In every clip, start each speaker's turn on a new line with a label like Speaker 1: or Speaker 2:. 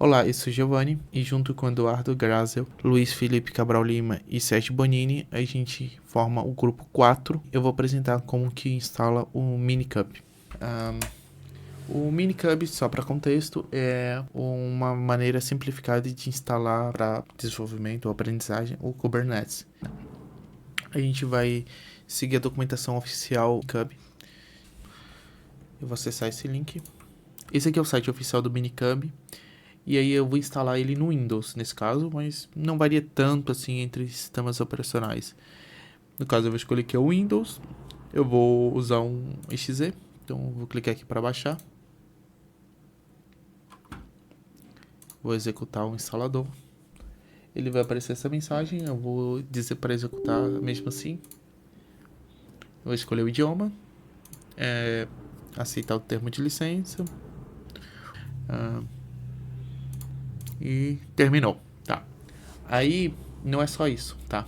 Speaker 1: Olá, eu sou Giovanni e junto com Eduardo Grazel, Luiz Felipe Cabral Lima e Sérgio Bonini, a gente forma o grupo 4. Eu vou apresentar como que instala o Minikube. O Minikube, só para contexto, é uma maneira simplificada de instalar para desenvolvimento ou aprendizagem o Kubernetes. A gente vai seguir a documentação oficial do Minikube. Eu vou acessar esse link. Esse aqui é o site oficial do Minikube. E aí eu vou instalar ele no Windows, nesse caso, mas não varia tanto assim entre sistemas operacionais. No caso eu vou escolher aqui o Windows, eu vou usar um exe, então eu vou clicar aqui para baixar. Vou executar o instalador. Ele vai aparecer essa mensagem, eu vou dizer para executar mesmo assim. Eu vou escolher o idioma, aceitar o termo de licença. E terminou, tá? Aí não é só isso, tá?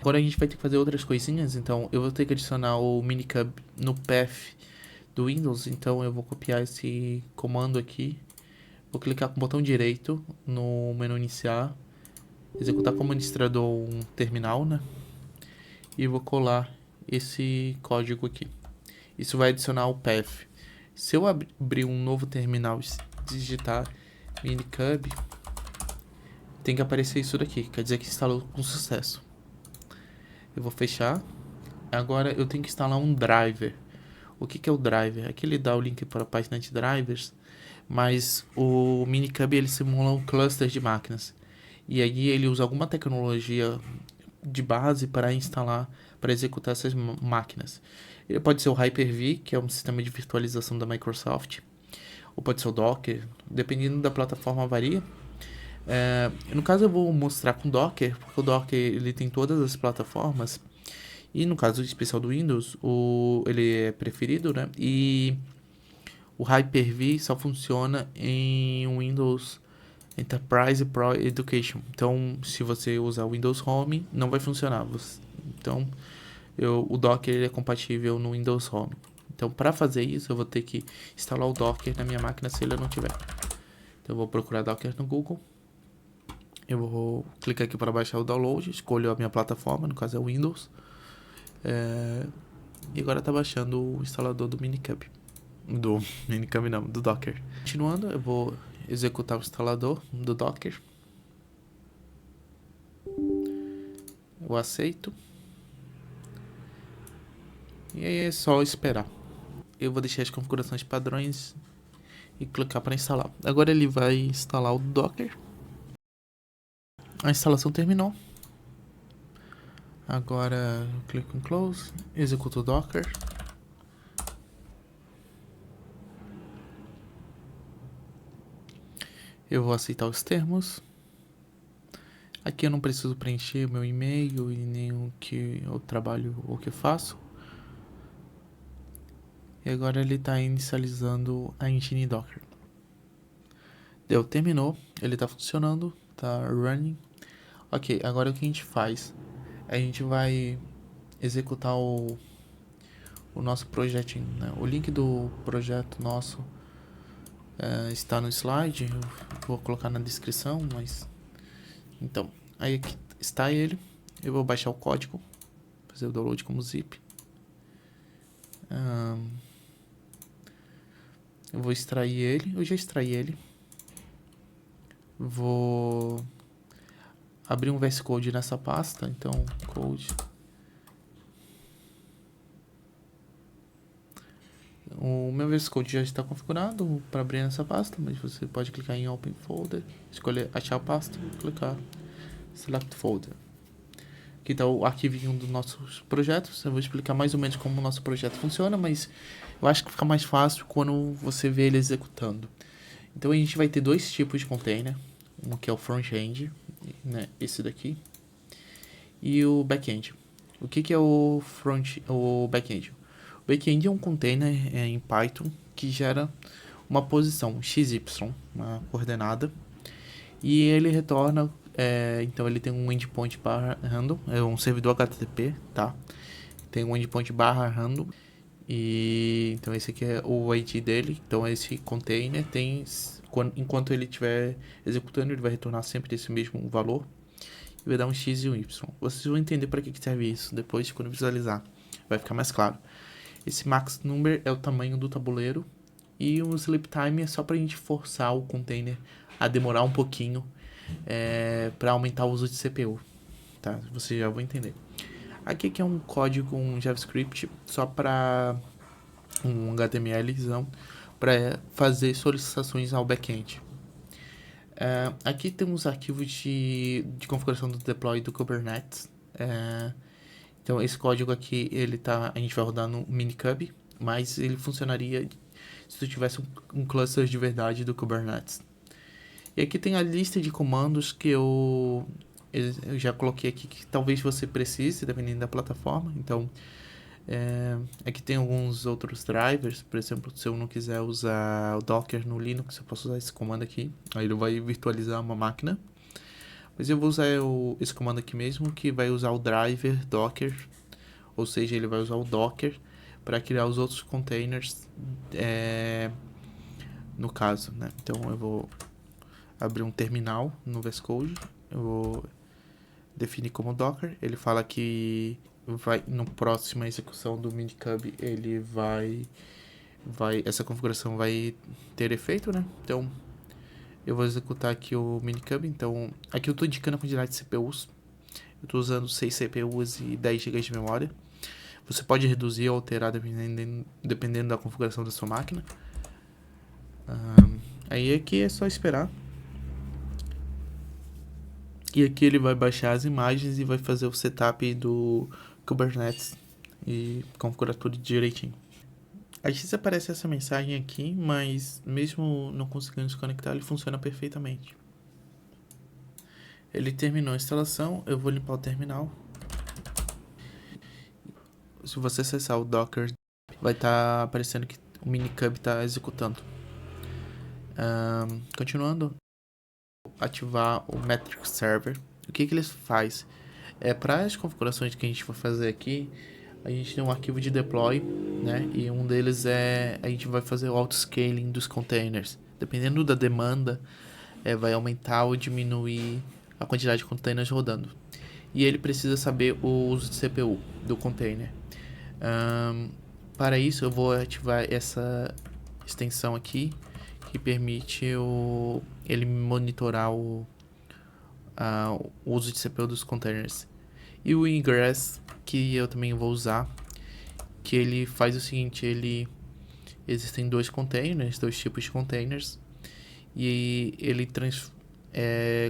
Speaker 1: Agora a gente vai ter que fazer outras coisinhas, então eu vou ter que adicionar o Minikube no path do Windows, então eu vou copiar esse comando aqui, vou clicar com o botão direito no menu iniciar, executar como administrador um terminal, né? E vou colar esse código aqui. Isso vai adicionar o path. Se eu abrir um novo terminal e digitar Minikube, tem que aparecer isso daqui, quer dizer que instalou com sucesso. Eu vou fechar. Agora eu tenho que instalar um driver. O que é o driver? Aqui ele dá o link para a página de drivers, mas o Minikube ele simula um cluster de máquinas. E aí ele usa alguma tecnologia de base para instalar, para executar essas máquinas. Ele pode ser o Hyper-V, que é um sistema de virtualização da Microsoft, ou pode ser o Docker, dependendo da plataforma varia. No caso eu vou mostrar com Docker, porque o Docker ele tem todas as plataformas. E no caso especial do Windows, ele é preferido, né? E o Hyper-V só funciona em Windows Enterprise Pro Education. Então, se você usar o Windows Home, não vai funcionar. Então, o Docker ele é compatível no Windows Home. Então, para fazer isso, eu vou ter que instalar o Docker na minha máquina se ele não tiver. Então, eu vou procurar Docker no Google. Eu vou clicar aqui para baixar o download, escolho a minha plataforma, no caso é o Windows. E agora tá baixando o instalador do Minikube. Do Minikube não, do Docker. Continuando, eu vou executar o instalador do Docker. Eu aceito. E aí é só esperar. Eu vou deixar as configurações padrões e clicar para instalar. Agora ele vai instalar o Docker. A instalação terminou. Agora eu clico em Close, executo o Docker. Eu vou aceitar os termos. Aqui eu não preciso preencher o meu e-mail e nem o que eu trabalho ou que eu faço. E agora ele está inicializando a engine Docker. Terminou, ele está funcionando, está running. Ok, agora o que a gente faz? A gente vai executar o nosso projetinho, né? O link do projeto nosso está no slide, eu vou colocar na descrição, mas... Então, aí aqui está ele. Eu vou baixar o código, fazer o download como zip. Eu vou extrair ele, eu já extraí ele. Vou abrir um VS Code nessa pasta, então code. O meu VS Code já está configurado para abrir nessa pasta, mas você pode clicar em Open Folder, escolher achar a pasta e clicar Select Folder. Aqui está o arquivinho dos nossos projetos. Eu vou explicar mais ou menos como o nosso projeto funciona, mas eu acho que fica mais fácil quando você vê ele executando. Então a gente vai ter dois tipos de container, um que é o front-end, né, esse daqui, e o back-end. O que é o back-end? O back-end é um container em Python que gera uma posição XY, uma coordenada, e ele retorna, então ele tem um endpoint barra handle, é um servidor HTTP, tá? Tem um endpoint barra handle, e então esse aqui é o ID dele. Então esse container tem Enquanto ele estiver executando, ele vai retornar sempre esse mesmo valor. E vai dar um X e um Y. Vocês vão entender para que serve isso depois, quando visualizar. Vai ficar mais claro. Esse max number é o tamanho do tabuleiro. E o sleep time é só para a gente forçar o container a demorar um pouquinho para aumentar o uso de CPU. Tá? Vocês já vão entender. Aqui que é um código, um JavaScript, só para um HTMLzão, para fazer solicitações ao back-end. Aqui tem uns arquivos de configuração do deploy do Kubernetes. Então esse código aqui, a gente vai rodar no Minikube, mas ele funcionaria se tu tivesse um cluster de verdade do Kubernetes. E aqui tem a lista de comandos que eu já coloquei aqui, que talvez você precise, dependendo da plataforma. Então, aqui tem alguns outros drivers. Por exemplo, se eu não quiser usar o Docker no Linux, eu posso usar esse comando aqui. Aí ele vai virtualizar uma máquina. Mas eu vou usar esse comando aqui mesmo, que vai usar o driver Docker. Ou seja, ele vai usar o Docker para criar os outros containers no caso, né? Então eu vou abrir um terminal no VS Code. Eu vou definir como Docker. Ele fala que no próxima execução do Minikube ele essa configuração vai ter efeito, né? Então eu vou executar aqui o Minikube. Então aqui eu estou indicando a quantidade de CPUs. Eu estou usando 6 CPUs e 10 GB de memória. Você pode reduzir ou alterar dependendo da configuração da sua máquina. Aí aqui é só esperar. E aqui ele vai baixar as imagens e vai fazer o setup do Kubernetes e configurar tudo direitinho. Às vezes aparece essa mensagem aqui, mas mesmo não conseguindo se conectar, ele funciona perfeitamente. Ele terminou a instalação, eu vou limpar o terminal. Se você acessar o Docker, vai estar aparecendo que o Minikube está executando. Continuando, ativar o Metric Server. O que ele faz? Para as configurações que a gente vai fazer aqui, a gente tem um arquivo de deploy, né? E um deles a gente vai fazer o auto-scaling dos containers. Dependendo da demanda, vai aumentar ou diminuir a quantidade de containers rodando. E ele precisa saber o uso de CPU do container. Para isso, eu vou ativar essa extensão aqui, que permite ele monitorar o uso de CPU dos containers. E o ingress, que eu também vou usar, que ele faz o seguinte, existem dois tipos de containers, e ele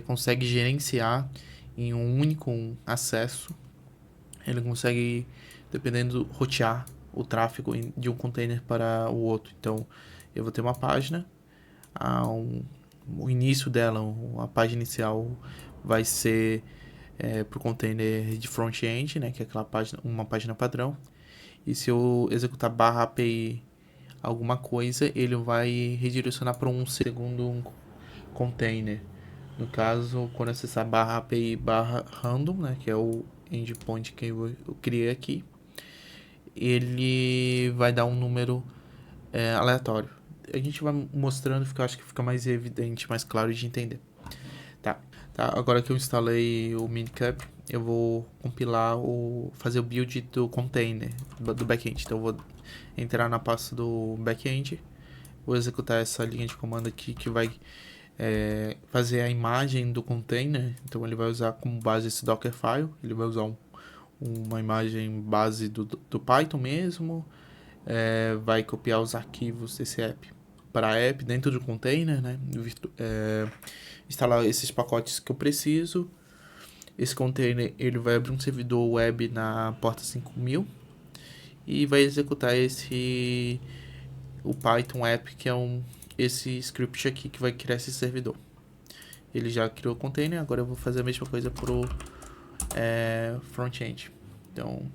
Speaker 1: consegue gerenciar em um único acesso. Ele consegue, dependendo, rotear o tráfego de um container para o outro. Então, eu vou ter uma página, o início dela, a página inicial vai ser para o container de front-end, né, que é uma página padrão. E se eu executar barra API alguma coisa, ele vai redirecionar para um segundo container. No caso, quando acessar barra API barra random, né, que é o endpoint que eu criei aqui, ele vai dar um número aleatório. A gente vai mostrando, porque eu acho que fica mais evidente, mais claro de entender. Tá. Agora que eu instalei o Minikube, eu vou compilar fazer o build do container do backend. Então eu vou entrar na pasta do backend, vou executar essa linha de comando aqui que vai fazer a imagem do container. Então ele vai usar como base esse Dockerfile, ele vai usar uma imagem base do Python mesmo, vai copiar os arquivos desse app para app dentro do container, né? Instalar esses pacotes que eu preciso. Esse container ele vai abrir um servidor web na porta 5000 e vai executar o Python app, que é esse script aqui que vai criar esse servidor. Ele já criou o container, agora eu vou fazer a mesma coisa pro front-end. Então,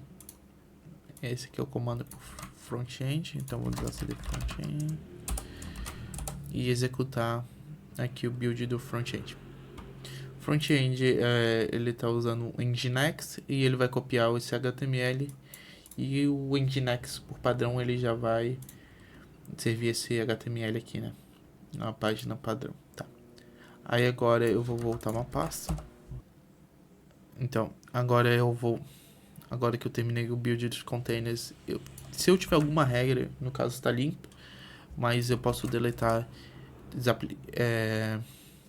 Speaker 1: esse aqui é o comando pro front-end. Então, vou usar cd front-end e executar aqui o build do front-end. Front-end, ele está usando o Nginx e ele vai copiar esse HTML, e o Nginx por padrão ele já vai servir esse HTML aqui, né? na página padrão, tá? Aí agora eu vou voltar uma pasta. Então, agora que eu terminei o build dos containers, se eu tiver alguma regra, no caso está limpo, mas eu posso deletar,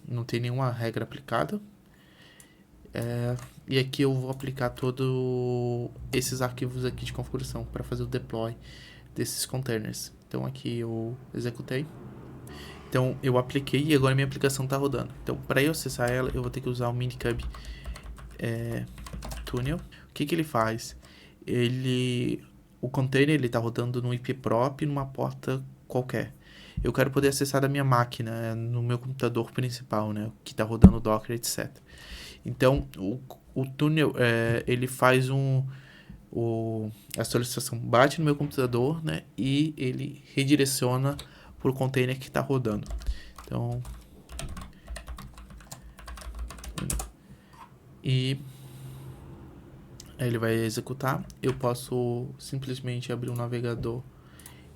Speaker 1: não tem nenhuma regra aplicada. E aqui eu vou aplicar todos esses arquivos aqui de configuração para fazer o deploy desses containers. Então aqui eu executei. Então eu apliquei e agora minha aplicação está rodando. Então para eu acessar ela, eu vou ter que usar o Minikube Tunnel. O que ele faz? O container ele está rodando no IP prop numa porta qualquer. Eu quero poder acessar da minha máquina, no meu computador principal, né, que está rodando o Docker, etc. Então, o túnel, ele faz a solicitação bate no meu computador, né, e ele redireciona para o container que está rodando. Então, e ele vai executar. Eu posso simplesmente abrir um navegador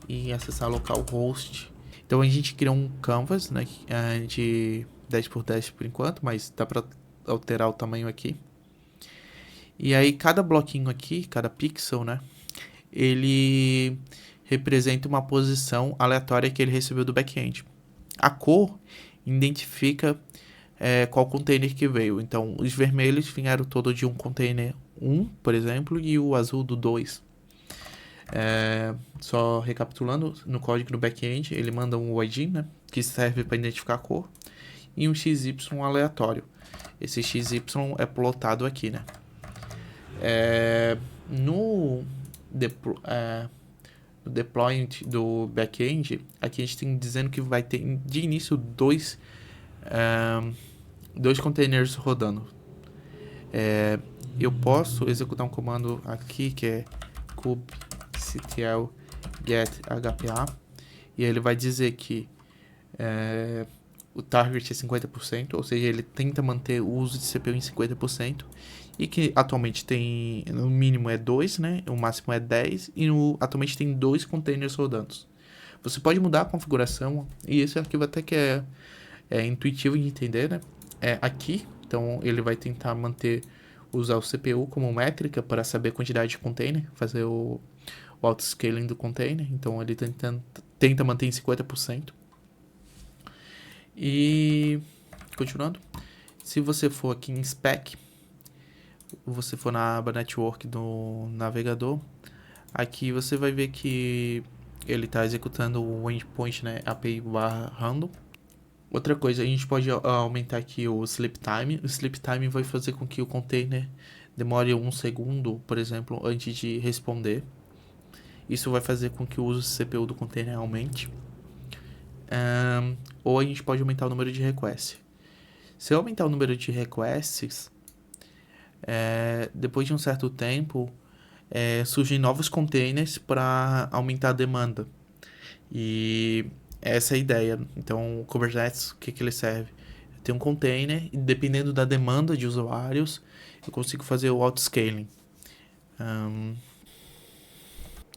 Speaker 1: e acessar localhost. Então a gente criou um canvas, né, de 10 por 10 por enquanto, mas dá para alterar o tamanho aqui. E aí cada bloquinho aqui, cada pixel, né, ele representa uma posição aleatória que ele recebeu do back-end. A cor identifica qual container que veio. Então os vermelhos vieram todo de um container 1, por exemplo, e o azul do 2. Só recapitulando, no código do back-end ele manda um ID, né, que serve para identificar a cor, e um XY aleatório. Esse XY é plotado aqui, né? No deployment do back-end, aqui a gente tem dizendo que vai ter de início dois containers rodando. Eu posso executar um comando aqui que é kubectl get hpa, e ele vai dizer que o target é 50%, ou seja, ele tenta manter o uso de CPU em 50%, e que atualmente tem, no mínimo é 2, né? O máximo é 10, e atualmente tem 2 containers rodando. Você pode mudar a configuração, e esse arquivo até que é intuitivo de entender, né? Aqui, então ele vai tentar usar o CPU como métrica para saber a quantidade de container, fazer o auto-scaling do container, então ele tenta manter em 50%. E continuando, se você for aqui em spec, você for na aba network do navegador, aqui você vai ver que ele está executando o endpoint, né, API/random. Outra coisa, a gente pode aumentar aqui o sleep time. O sleep time vai fazer com que o container demore 1 segundo, por exemplo, antes de responder. Isso vai fazer com que o uso de CPU do container aumente. Ou a gente pode aumentar o número de requests. Se eu aumentar o número de requests, depois de um certo tempo, surgem novos containers para aumentar a demanda. E essa é a ideia. Então, o Kubernetes, o que ele serve? Tem um container e dependendo da demanda de usuários, eu consigo fazer o auto-scaling.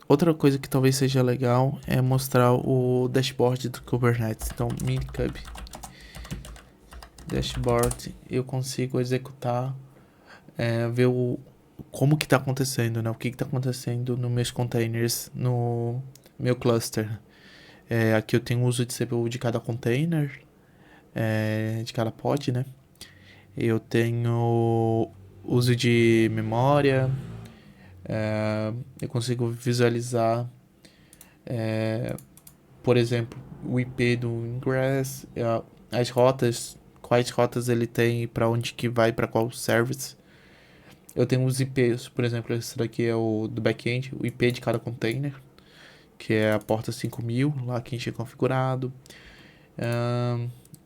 Speaker 1: Outra coisa que talvez seja legal é mostrar o dashboard do Kubernetes. Então, Minikube dashboard, eu consigo executar, ver como que está acontecendo, né? O que está acontecendo nos meus containers, no meu cluster. Aqui eu tenho o uso de CPU de cada container, de cada pod, né? Eu tenho uso de memória, eu consigo visualizar, por exemplo, o IP do ingress, as rotas, quais rotas ele tem, para onde que vai, para qual service. Eu tenho os IPs, por exemplo, esse daqui é o do back-end, o IP de cada container, que é a porta 5000, lá que a gente tinha configurado.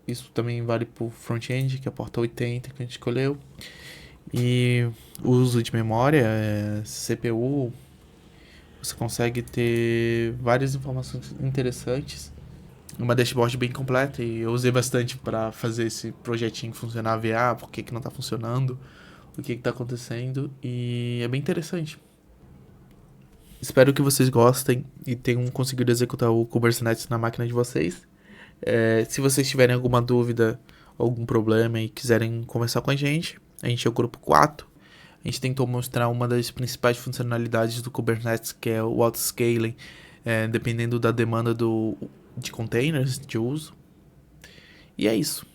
Speaker 1: Isso também vale para o front-end, que é a porta 80 que a gente escolheu. E o uso de memória, CPU, você consegue ter várias informações interessantes. Uma dashboard bem completa, e eu usei bastante para fazer esse projetinho funcionar, ver por que não está funcionando, o que está acontecendo, e é bem interessante. Espero que vocês gostem e tenham conseguido executar o Kubernetes na máquina de vocês. Se vocês tiverem alguma dúvida, algum problema e quiserem conversar com a gente é o grupo 4. A gente tentou mostrar uma das principais funcionalidades do Kubernetes, que é o autoscaling, dependendo da demanda de containers de uso. E é isso.